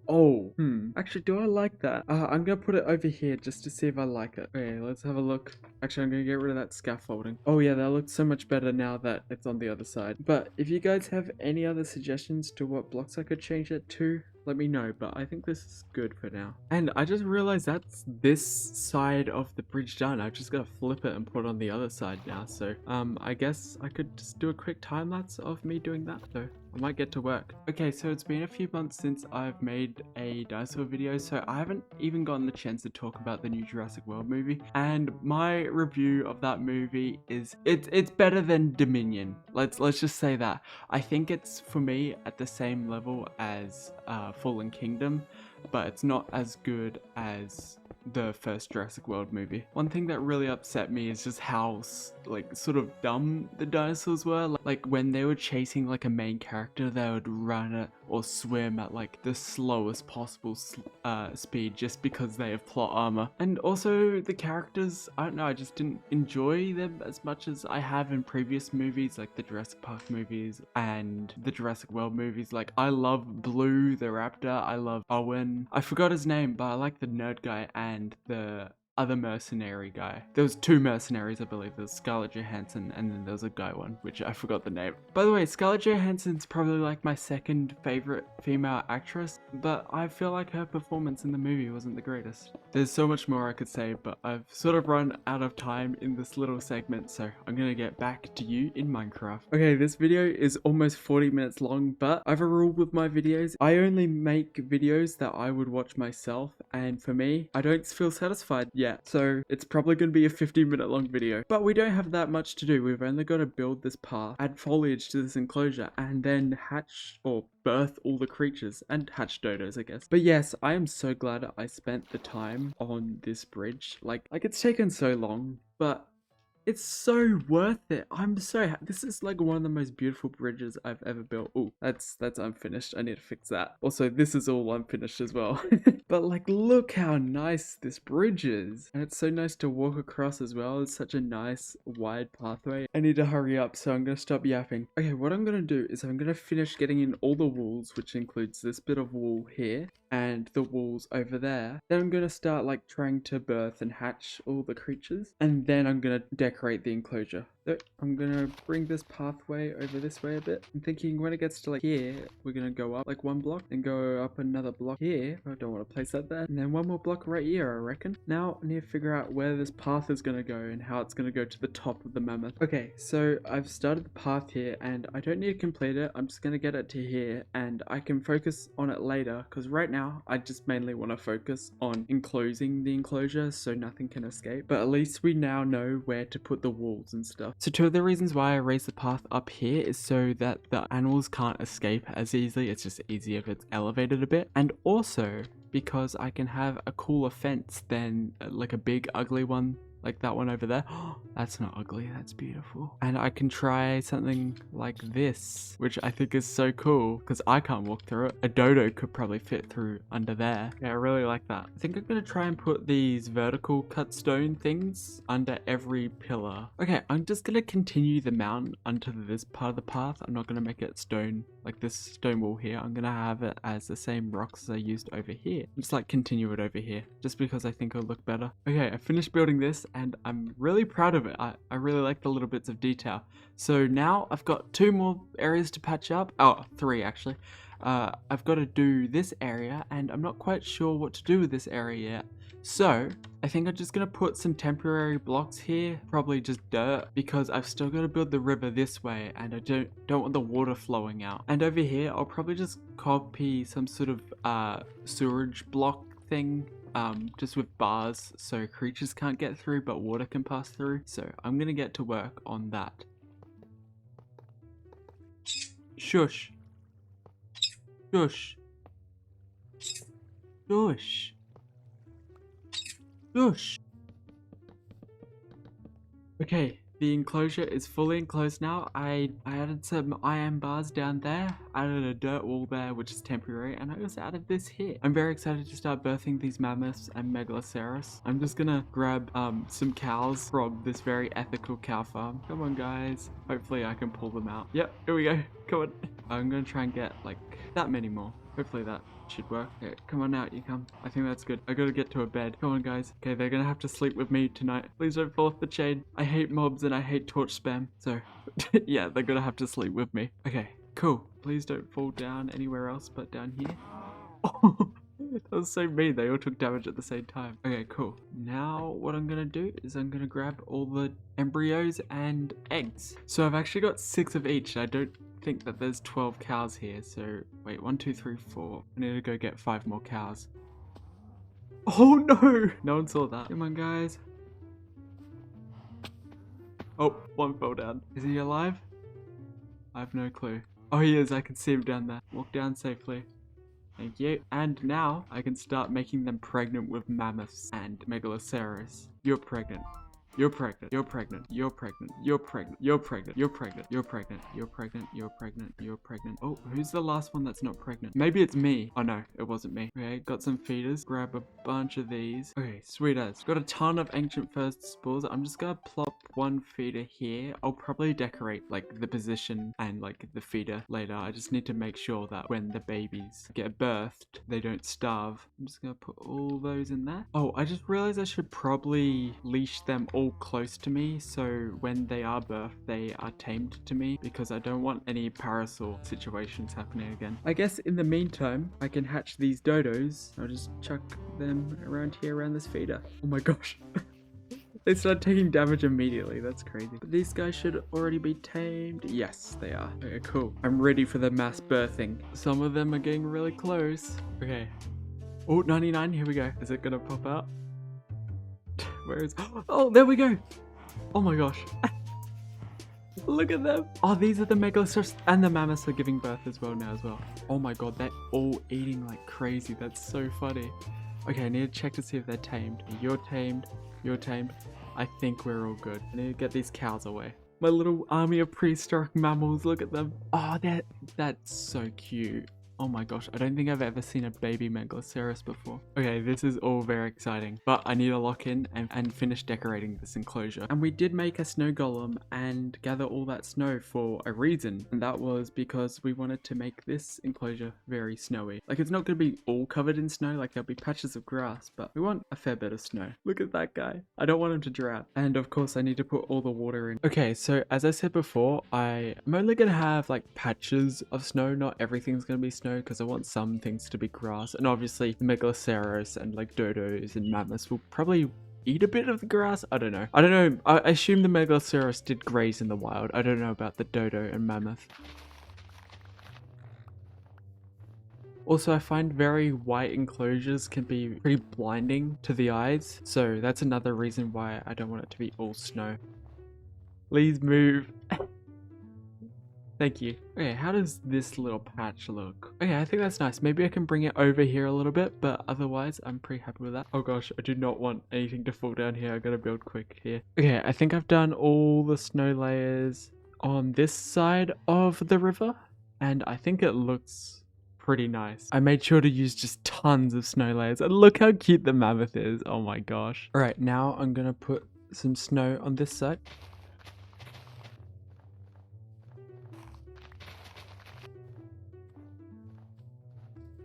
Oh, actually, do I like that? I'm gonna put it over here just to see if I like it. Okay, let's have a look. Actually, I'm gonna get rid of that scaffolding. Oh yeah, that looks so much better now that it's on the other side. But if you guys have any other suggestions to what blocks I could change it to, let me know, but I think this is good for now. And I just realized that's this side of the bridge done. I've just got to flip it and put it on the other side now. So I guess I could just do a quick time lapse of me doing that though. I might get to work. Okay, so it's been a few months since I've made a dinosaur video, so I haven't even gotten the chance to talk about the new Jurassic World movie. And my review of that movie is it's better than Dominion. Let's just say that. I think it's for me at the same level as Fallen Kingdom, but it's not as good as the first Jurassic World movie. One thing that really upset me is just how like sort of dumb the dinosaurs were. Like when they were chasing like a main character, they would run it or swim at like the slowest possible speed just because they have plot armor. And also the characters, I don't know, I just didn't enjoy them as much as I have in previous movies like the Jurassic Park movies and the Jurassic World movies. Like I love Blue the raptor, I love Owen, I forgot his name, but I like the nerd guy and the other mercenary guy. There was two mercenaries, I believe. There's Scarlett Johansson and then there's a guy one, which I forgot the name. By the way, Scarlett Johansson's probably like my second favorite female actress, but I feel like her performance in the movie wasn't the greatest. There's so much more I could say, but I've sort of run out of time in this little segment, so I'm gonna get back to you in Minecraft. Okay, this video is almost 40 minutes long, but I have a rule with my videos. I only make videos that I would watch myself, and for me, I don't feel satisfied yet, so it's probably going to be a 50-minute long video. But we don't have that much to do. We've only got to build this path, add foliage to this enclosure, and then hatch or birth all the creatures and hatch dodos, I guess. But yes, I am so glad I spent the time on this bridge. Like it's taken so long, but it's so worth it. I'm so happy. This is like one of the most beautiful bridges I've ever built. Oh, that's unfinished. I need to fix that. Also, this is all unfinished as well. But like, look how nice this bridge is. And it's so nice to walk across as well. It's such a nice wide pathway. I need to hurry up, so I'm going to stop yapping. Okay, what I'm going to do is I'm going to finish getting in all the walls, which includes this bit of wall here and the walls over there. Then I'm going to start like trying to birth and hatch all the creatures. And then I'm going to decorate the enclosure. So I'm gonna bring this pathway over this way a bit. I'm thinking when it gets to like here, we're gonna go up like one block and go up another block here. I don't want to place that there. And then one more block right here, I reckon. Now I need to figure out where this path is gonna go and how it's gonna go to the top of the mammoth. Okay, so I've started the path here and I don't need to complete it. I'm just gonna get it to here and I can focus on it later because right now I just mainly want to focus on enclosing the enclosure so nothing can escape. But at least we now know where to put the walls and stuff. So two of the reasons why I raised the path up here is so that the animals can't escape as easily. It's just easier if it's elevated a bit. And also because I can have a cooler fence than like a big ugly one like that one over there. That's not ugly, that's beautiful. And I can try something like this, which I think is so cool because I can't walk through it. A dodo could probably fit through under there. Yeah, I really like that. I think I'm gonna try and put these vertical cut stone things under every pillar. Okay, I'm just gonna continue the mountain onto this part of the path. I'm not gonna make it stone, like this stone wall here. I'm gonna have it as the same rocks as I used over here. Just like continue it over here, just because I think it'll look better. Okay, I finished building this and I'm really proud of it. I really like the little bits of detail. So now I've got 2 more areas to patch up. Oh, 3 actually. I've got to do this area and I'm not quite sure what to do with this area yet. So I think I'm just going to put some temporary blocks here, probably just dirt, because I've still got to build the river this way and I don't want the water flowing out. And over here, I'll probably just copy some sort of sewerage block thing. Just with bars so creatures can't get through but water can pass through. So I'm gonna get to work on that. Shush. Shush. Shush. Shush. Okay, the enclosure is fully enclosed now. I added some iron bars down there, added a dirt wall there which is temporary, and I also added this here. I'm very excited to start birthing these mammoths and megaloceros. I'm just gonna grab some cows from this very ethical cow farm. Come on guys, hopefully I can pull them out. Yep, here we go, come on. I'm gonna try and get like that many more. Hopefully that should work. Okay, come on out, you come. I think that's good. I gotta get to a bed. Come on, guys. Okay, they're gonna have to sleep with me tonight. Please don't fall off the chain. I hate mobs and I hate torch spam. So, yeah, they're gonna have to sleep with me. Okay, cool. Please don't fall down anywhere else but down here. Oh, that was so mean. They all took damage at the same time. Okay, cool. Now what I'm gonna do is I'm gonna grab all the embryos and eggs. So I've actually got 6 of each. I don't think that there's 12 cows here, so wait, 1 2 3 4. I need to go get 5 more cows. Oh no, no one saw that. Come on guys. Oh, one fell down. Is he alive? I have no clue. Oh, he is. I can see him down there. Walk down safely. Thank you. And now I can start making them pregnant with mammoths and megaloceros. You're pregnant. You're pregnant. You're pregnant. You're pregnant. You're pregnant. You're pregnant. You're pregnant. You're pregnant. You're pregnant. You're pregnant. You're pregnant. Oh, who's the last one that's not pregnant? Maybe it's me. Oh no, it wasn't me. Okay, got some feeders. Grab a bunch of these. Okay, sweet as. Got a ton of ancient first spores. I'm just gonna plop one feeder here. I'll probably decorate like the position and like the feeder later. I just need to make sure that when the babies get birthed, they don't starve. I'm just gonna put all those in there. Oh, I just realized I should probably leash them all close to me so when they are birthed they are tamed to me, because I don't want any parasol situations happening again. I guess in the meantime I can hatch these dodos. I'll just chuck them around here around this feeder. Oh my gosh. They start taking damage immediately. That's crazy. But these guys should already be tamed. Yes, they are. Okay, cool. I'm ready for the mass birthing. Some of them are getting really close. Okay. Oh, 99. Here we go. Is it gonna pop out? Where is... Oh, there we go. Oh my gosh. Look at them. Oh, these are the megalosaurus, and the mammoths are giving birth as well now as well. Oh my god, they're all eating like crazy. That's so funny. Okay, I need to check to see if they're tamed. You're tamed. You're tamed. I think we're all good. I need to get these cows away. My little army of prehistoric mammals. Look at them. Oh, that's so cute. Oh my gosh, I don't think I've ever seen a baby megalosaurus before. Okay, this is all very exciting, but I need to lock in and finish decorating this enclosure. And we did make a snow golem and gather all that snow for a reason, and that was because we wanted to make this enclosure very snowy. Like, it's not going to be all covered in snow, like there'll be patches of grass, but we want a fair bit of snow. Look at that guy. I don't want him to drown. And of course, I need to put all the water in. Okay, so as I said before, I'm only going to have like patches of snow. Not everything's going to be snow, because I want some things to be grass, and obviously the megalosaurus and like dodos and mammoths will probably eat a bit of the grass. I don't know. I assume the megalosaurus did graze in the wild. I don't know about the dodo and mammoth. Also, I find very white enclosures can be pretty blinding to the eyes, so that's another reason why I don't want it to be all snow. Please move. Thank you. Okay, how does this little patch look? Okay, I think that's nice. Maybe I can bring it over here a little bit, but otherwise I'm pretty happy with that. Oh gosh, I do not want anything to fall down here. I gotta build quick here. Okay, I think I've done all the snow layers on this side of the river, and I think it looks pretty nice. I made sure to use just tons of snow layers, and look how cute the mammoth is. Oh my gosh. All right, now I'm gonna put some snow on this side.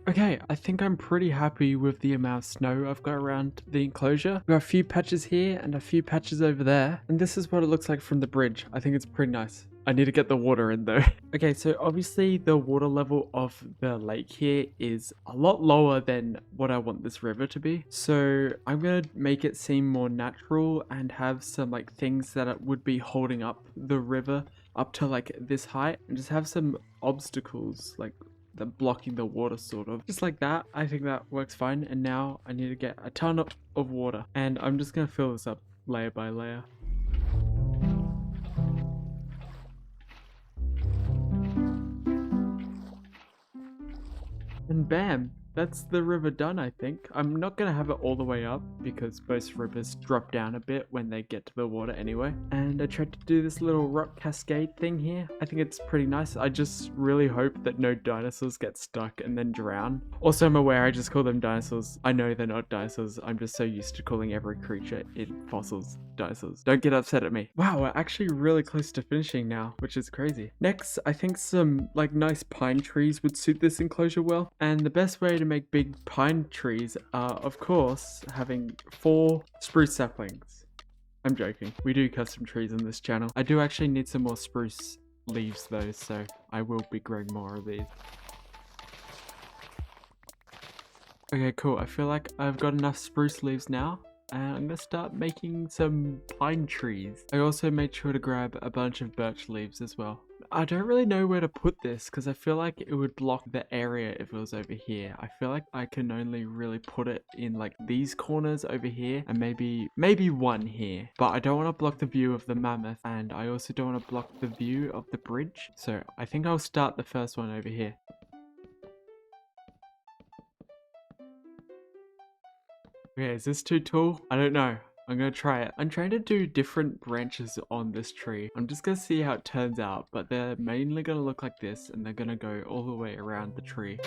Okay, I think I'm pretty happy with the amount of snow I've got around the enclosure. I've got a few patches here and a few patches over there. And this is what it looks like from the bridge. I think it's pretty nice. I need to get the water in though. Okay, so obviously the water level of the lake here is a lot lower than what I want this river to be. So I'm gonna make it seem more natural and have some like things that would be holding up the river up to like this height, and just have some obstacles like blocking the water, sort of just like that. I think that works fine. And now I need to get a ton of water, and I'm just gonna fill this up layer by layer. And bam, that's the river done, I think. I'm not gonna have it all the way up because most rivers drop down a bit when they get to the water anyway. And I tried to do this little rock cascade thing here. I think it's pretty nice. I just really hope that no dinosaurs get stuck and then drown. Also, I'm aware I just call them dinosaurs. I know they're not dinosaurs. I'm just so used to calling every creature in fossils dinosaurs. Don't get upset at me. Wow, we're actually really close to finishing now, which is crazy. Next, I think some like nice pine trees would suit this enclosure well. And the best way to make big pine trees are, of course, having 4 spruce saplings. I'm joking. We do custom trees on this channel. I do actually need some more spruce leaves though, so I will be growing more of these. Okay, cool. I feel like I've got enough spruce leaves now, and I'm gonna start making some pine trees. I also made sure to grab a bunch of birch leaves as well. I don't really know where to put this because I feel like it would block the area if it was over here. I feel like I can only really put it in like these corners over here, and maybe one here. But I don't want to block the view of the mammoth, and I also don't want to block the view of the bridge. So I think I'll start the first one over here. Okay, is this too tall? I don't know. I'm gonna try it. I'm trying to do different branches on this tree. I'm just gonna see how it turns out, but they're mainly gonna look like this and they're gonna go all the way around the tree.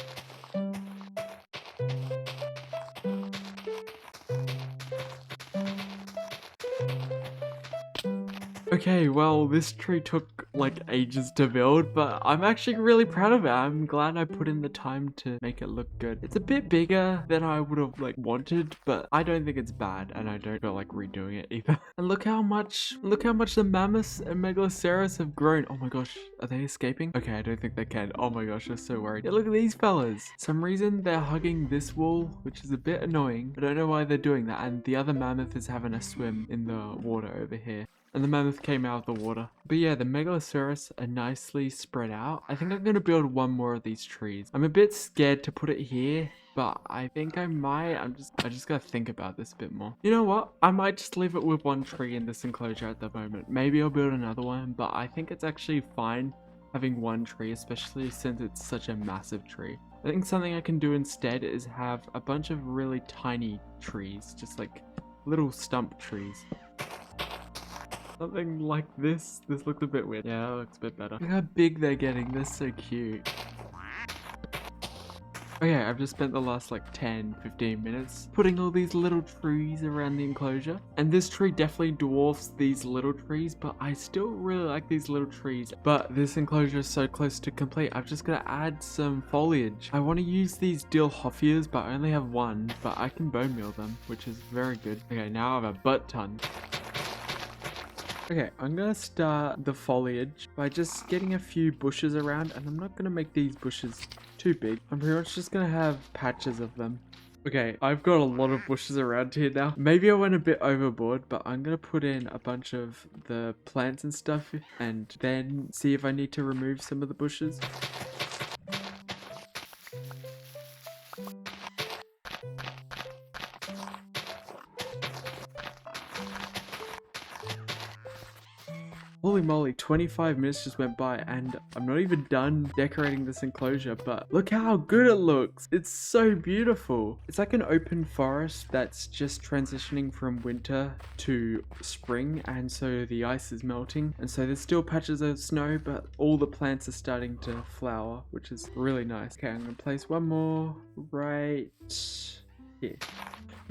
Okay, well, this tree took like ages to build, but I'm actually really proud of it. I'm glad I put in the time to make it look good. It's a bit bigger than I would have like wanted, but I don't think it's bad, and I don't feel like redoing it either. And look how much the mammoths and megaloceros have grown. Oh my gosh, are they escaping? Okay, I don't think they can. Oh my gosh, I'm so worried. Yeah, look at these fellas. Some reason they're hugging this wall, which is a bit annoying. I don't know why they're doing that, and the other mammoth is having a swim in the water over here. And the mammoth came out of the water. But yeah, the megaloceros are nicely spread out. I think I'm gonna build one more of these trees. I'm a bit scared to put it here, but I think I might. I just gotta think about this a bit more. You know what? I might just leave it with one tree in this enclosure at the moment. Maybe I'll build another one, but I think it's actually fine having one tree, especially since it's such a massive tree. I think something I can do instead is have a bunch of really tiny trees, just like little stump trees. Something like this. This looks a bit weird. Yeah, that looks a bit better. Look how big they're getting. They're so cute. Okay, I've just spent the last like 10-15 minutes putting all these little trees around the enclosure. And this tree definitely dwarfs these little trees, but I still really like these little trees. But this enclosure is so close to complete. I've just got to add some foliage. I want to use these dill hoffias, but I only have one. But I can bone meal them, which is very good. Okay, now I have a butt ton. Okay, I'm gonna start the foliage by just getting a few bushes around, and I'm not gonna make these bushes too big. I'm pretty much just gonna have patches of them. Okay, I've got a lot of bushes around here now. Maybe I went a bit overboard, but I'm gonna put in a bunch of the plants and stuff and then see if I need to remove some of the bushes. Holy moly, 25 minutes just went by and I'm not even done decorating this enclosure, but look how good it looks. It's so beautiful. It's like an open forest that's just transitioning from winter to spring, and so the ice is melting, and so there's still patches of snow, but all the plants are starting to flower, which is really nice. Okay, I'm gonna place one more right here.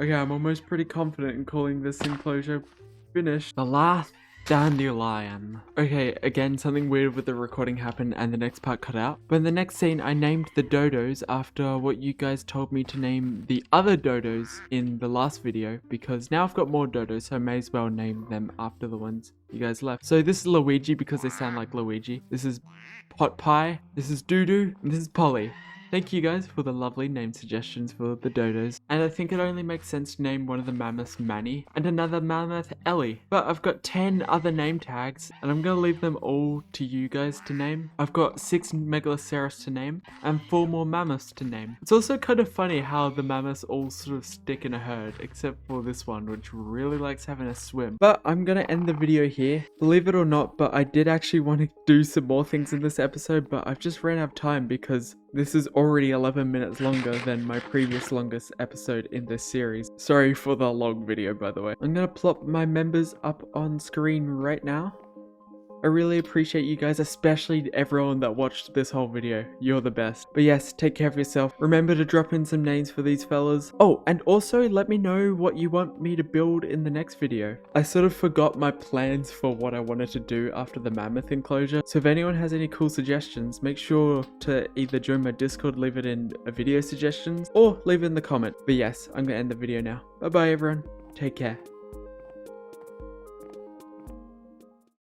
Okay, I'm almost pretty confident in calling this enclosure finished. The last dandelion. Okay, again, something weird with the recording happened and the next part cut out. But in the next scene, I named the dodos after what you guys told me to name the other dodos in the last video, because now I've got more dodos, so I may as well name them after the ones you guys left. So this is Luigi because they sound like Luigi. This is Pot Pie. This is Doodoo. And this is Polly. Thank you guys for the lovely name suggestions for the dodos. And I think it only makes sense to name one of the mammoths Manny and another mammoth Ellie. But I've got 10 other name tags and I'm going to leave them all to you guys to name. I've got 6 megaloceros to name and 4 more mammoths to name. It's also kind of funny how the mammoths all sort of stick in a herd, except for this one, which really likes having a swim. But I'm going to end the video here. Believe it or not, but I did actually want to do some more things in this episode, but I've just ran out of time because this is already 11 minutes longer than my previous longest episode in this series. Sorry for the long video, by the way. I'm gonna plop my members up on screen right now. I really appreciate you guys, especially everyone that watched this whole video. You're the best. But yes, take care of yourself. Remember to drop in some names for these fellas. Oh, and also let me know what you want me to build in the next video. I sort of forgot my plans for what I wanted to do after the mammoth enclosure. So if anyone has any cool suggestions, make sure to either join my Discord, leave it in a video suggestions, or leave it in the comment. But yes, I'm gonna end the video now. Bye bye everyone. Take care.